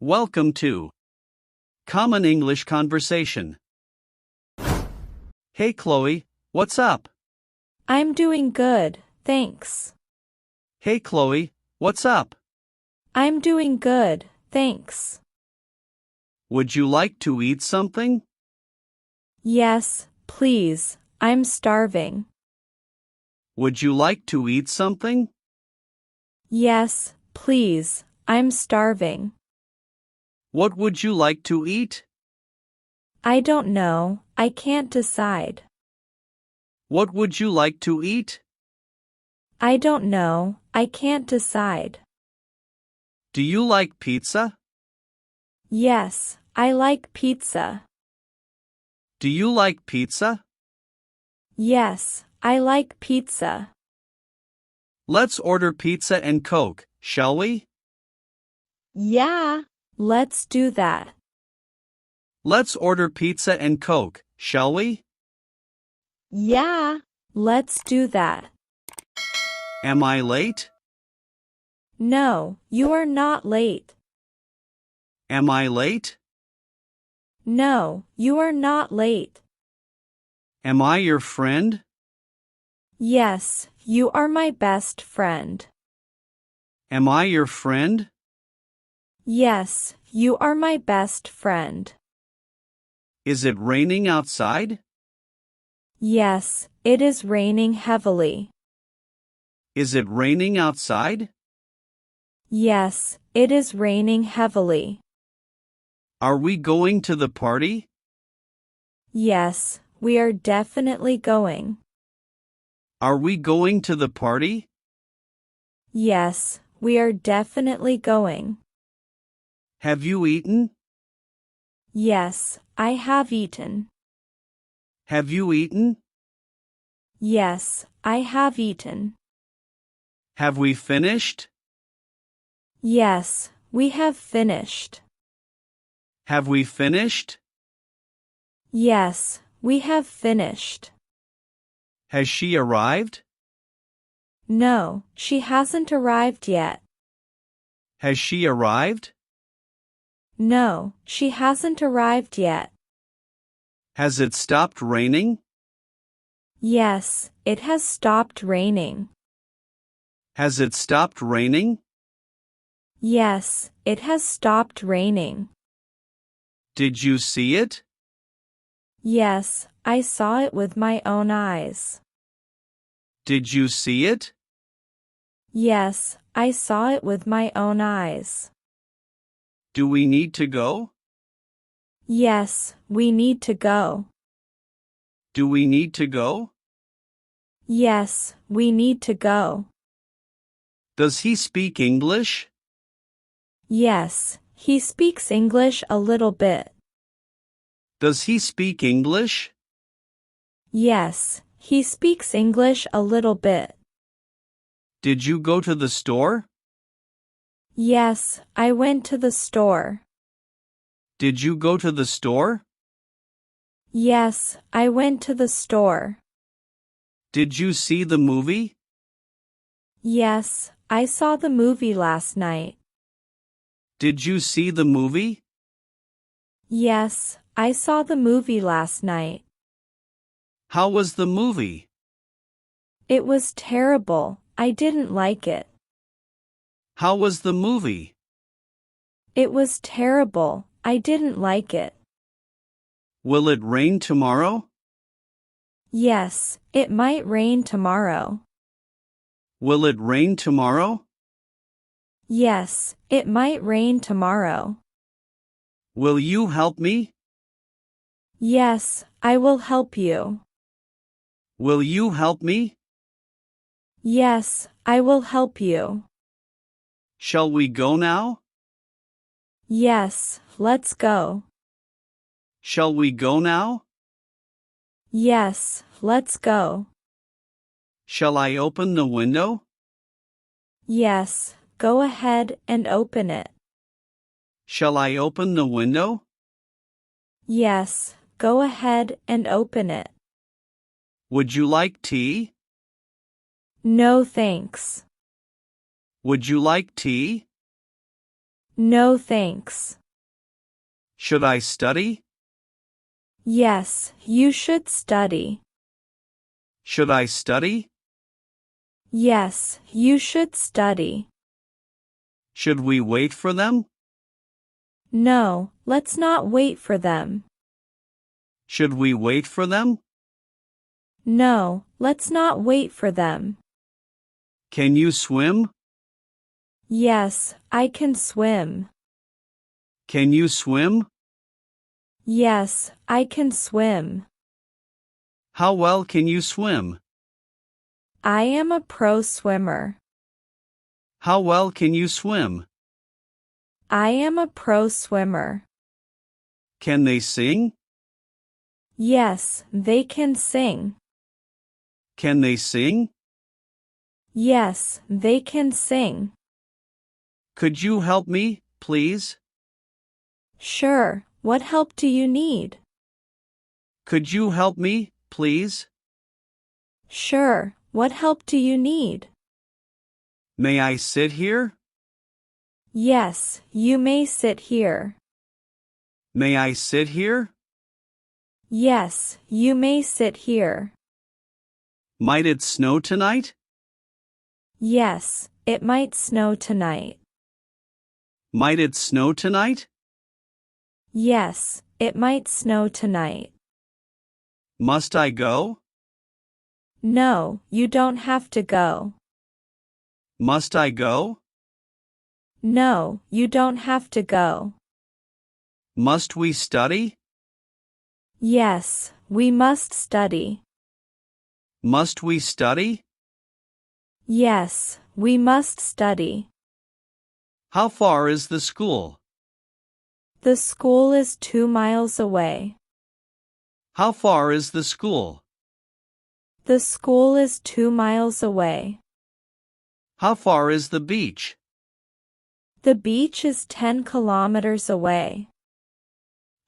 Welcome to Common English Conversation. Hey Chloe, what's up? I'm doing good, thanks. Hey Chloe, what's up? I'm doing good, thanks. Would you like to eat something? Yes, please, I'm starving. Would you like to eat something? Yes, please, I'm starving. What would you like to eat? I don't know, I can't decide. What would you like to eat? I don't know, I can't decide. Do you like pizza? Yes, I like pizza. Do you like pizza? Yes, I like pizza. Let's order pizza and Coke, shall we? Yeah, let's do that. Let's order pizza and Coke, shall we? Yeah, let's do that. Am I late? No, you are not late. Am I late? No, you are not late. Am I your friend? Yes, you are my best friend. Am I your friend? Yes, you are my best friend. Is it raining outside? Yes, it is raining heavily. Is it raining outside? Yes, it is raining heavily. Are we going to the party? Yes, we are definitely going. Are we going to the party? Yes, we are definitely going. Have you eaten? Yes, I have eaten. Have you eaten? Yes, I have eaten. Have we finished? Yes, we have finished. Have we finished? Yes, we have finished. Has she arrived? No, she hasn't arrived yet. Has she arrived? No, she hasn't arrived yet. Has it stopped raining? Yes, it has stopped raining. Has it stopped raining? Yes, it has stopped raining. Did you see it? Yes, I saw it with my own eyes. Did you see it? Yes, I saw it with my own eyes. Do we need to go? Yes, we need to go. Do we need to go? Yes, we need to go. Does he speak English? Yes, he speaks English a little bit. Does he speak English? Yes, he speaks English a little bit. Did you go to the store? Yes, I went to the store. Did you go to the store? Yes, I went to the store. Did you see the movie? Yes, I saw the movie last night. Did you see the movie? Yes, I saw the movie last night. How was the movie? It was terrible, I didn't like it. How was the movie? It was terrible, I didn't like it. Will it rain tomorrow? Yes, it might rain tomorrow. Will it rain tomorrow? Yes, it might rain tomorrow. Will you help me? Yes, I will help you. Will you help me? Yes, I will help you. Shall we go now? Yes, let's go. Shall we go now? Yes, let's go. Shall I open the window? Yes, go ahead and open it. Shall I open the window? Yes, go ahead and open it. Would you like tea? No thanks. Would you like tea? No thanks. Should I study? Yes, you should study. Should I study? Yes, you should study. Should we wait for them? No, let's not wait for them. Should we wait for them? No, let's not wait for them. Can you swim? Yes, I can swim. Can you swim? Yes, I can swim. How well can you swim? I am a pro swimmer. How well can you swim? I am a pro swimmer. Can they sing? Yes, they can sing. Can they sing? Yes, they can sing. Could you help me, please? Sure, what help do you need? Could you help me, please? Sure, what help do you need? May I sit here? Yes, you may sit here. May I sit here? Yes, you may sit here. Might it snow tonight? Yes, it might snow tonight. Might it snow tonight? Yes, it might snow tonight. Must I go? No, you don't have to go. Must I go? No, you don't have to go. Must we study? Yes, we must study. Must we study? Yes, we must study. How far is the school? The school is 2 miles away. How far is the school? The school is 2 miles away. How far is the beach? The beach is 10 kilometers away.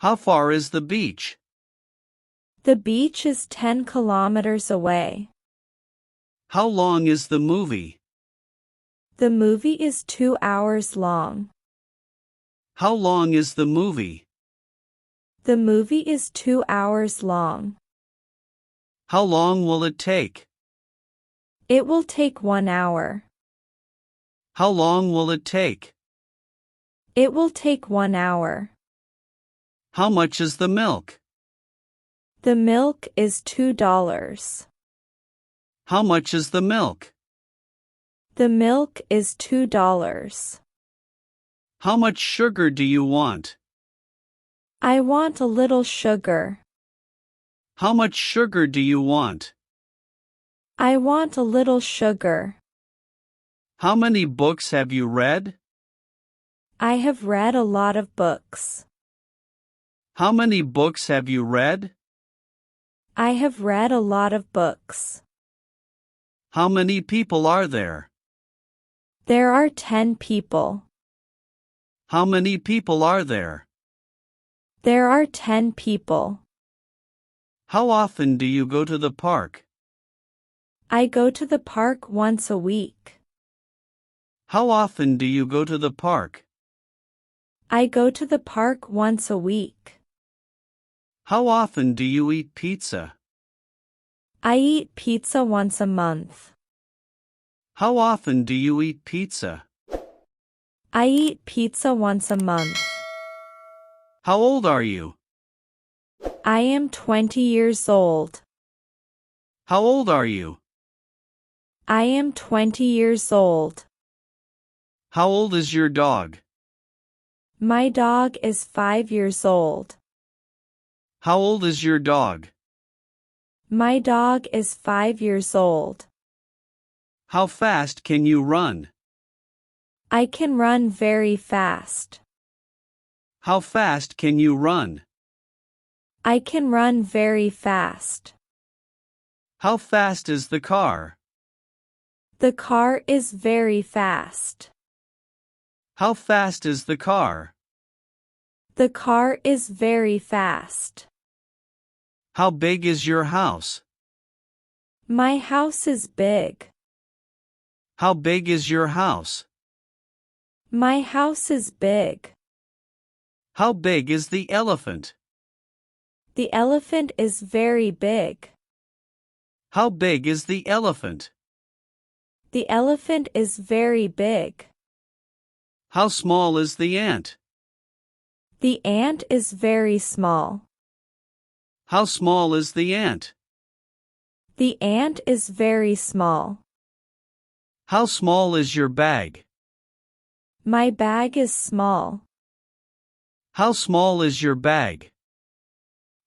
How far is the beach? The beach is 10 kilometers away. How long is the movie? The movie is 2 hours long. How long is the movie? The movie is 2 hours long. How long will it take? It will take 1 hour. How long will it take? It will take 1 hour. How much is the milk? The milk is $2. How much is the milk? The milk is $2. How much sugar do you want? I want a little sugar. How much sugar do you want? I want a little sugar. How many books have you read? I have read a lot of books. How many books have you read? I have read a lot of books. How many people are there? There are 10 people. How many people are there? There are 10 people. How often do you go to the park? I go to the park once a week. How often do you go to the park? I go to the park once a week. How often do you eat pizza? I eat pizza once a month. How often do you eat pizza? I eat pizza once a month. How old are you? I am 20 years old. How old are you? I am 20 years old. How old is your dog? My dog is 5 years old. How old is your dog? My dog is 5 years old. How fast can you run? I can run very fast. How fast can you run? I can run very fast. How fast is the car? The car is very fast. How fast is the car? The car is very fast. How big is your house? My house is big. How big is your house? My house is big. How big is the elephant? The elephant is very big. How big is the elephant? The elephant is very big. How small is the ant? The ant is very small. How small is the ant? The ant is very small. How small is your bag? My bag is small. How small is your bag?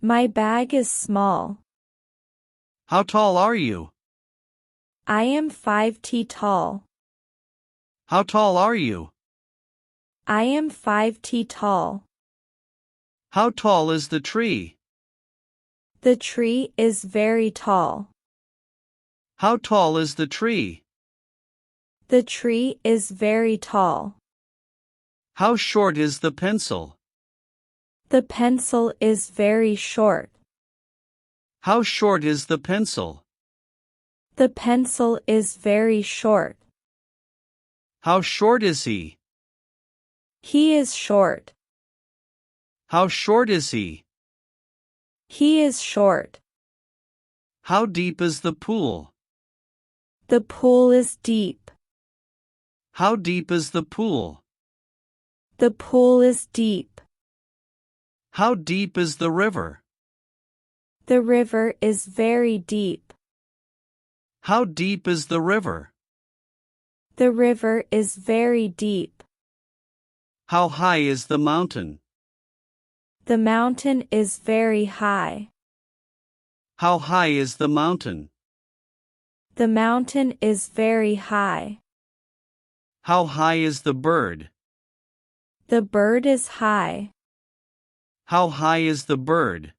My bag is small. How tall are you? I am 5 feet tall. How tall are you? I am 5 feet tall. How tall is the tree? The tree is very tall. How tall is the tree? The tree is very tall. How short is the pencil? The pencil is very short. How short is the pencil? The pencil is very short. How short is he? He is short. How short is he? He is short. How deep is the pool? The pool is deep. How deep is the pool? The pool is deep. How deep is the river? The river is very deep. How deep is the river? The river is very deep. How high is the mountain? The mountain is very high. How high is the mountain? The mountain is very high. How high is the bird? The bird is high. How high is the bird?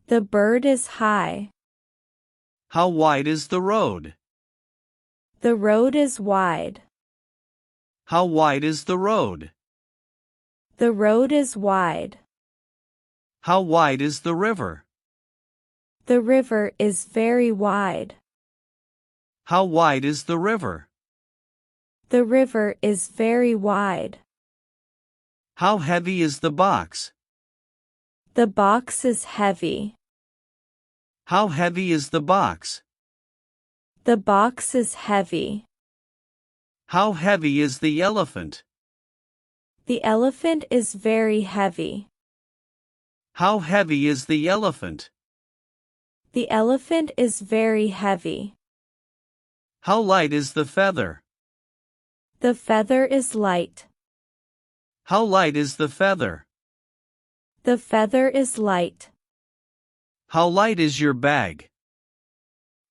The bird is high. How wide is the road? The road is wide. How wide is the road? The road is wide. How wide is the river? The river is very wide. How wide is the river? The river is very wide. How heavy is the box? The box is heavy. How heavy is the box? The box is heavy. How heavy is the elephant? The elephant is very heavy. How heavy is the elephant? The elephant is very heavy. How light is the feather? The feather is light. How light is the feather? The feather is light. How light is your bag?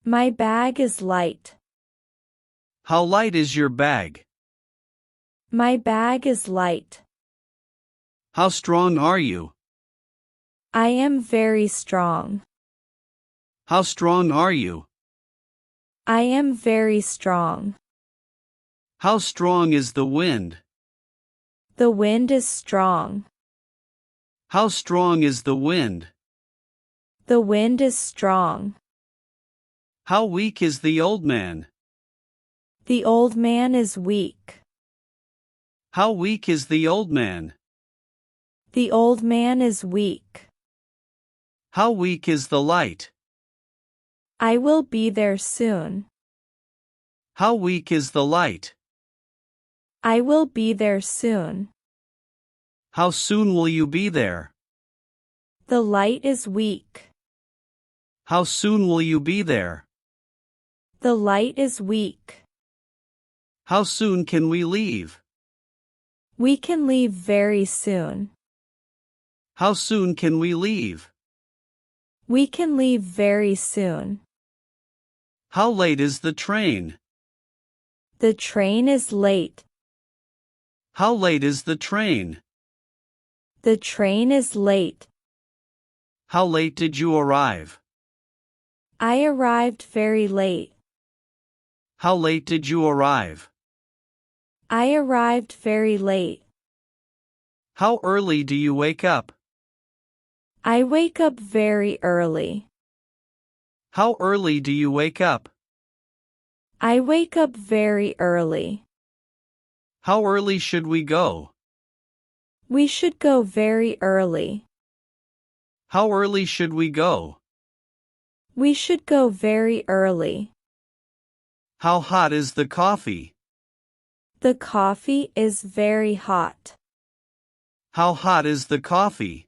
My bag is light. How light is your bag? My bag is light. How strong are you? I am very strong. How strong are you? I am very strong. How strong is the wind? The wind is strong. How strong is the wind? The wind is strong. How weak is the old man? The old man is weak. How weak is the old man? The old man is weak. How weak is the light? I will be there soon. How weak is the light? I will be there soon. How soon will you be there? The light is weak. How soon will you be there? The light is weak. How soon can we leave? We can leave very soon. How soon can we leave? We can leave very soon. How late is the train? The train is late. How late is the train? The train is late. How late did you arrive? I arrived very late. How late did you arrive? I arrived very late. How early do you wake up? I wake up very early. How early do you wake up? I wake up very early. How early should we go? We should go very early. How early should we go? We should go very early. How hot is the coffee? The coffee is very hot. How hot is the coffee?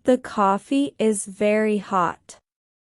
The coffee is very hot.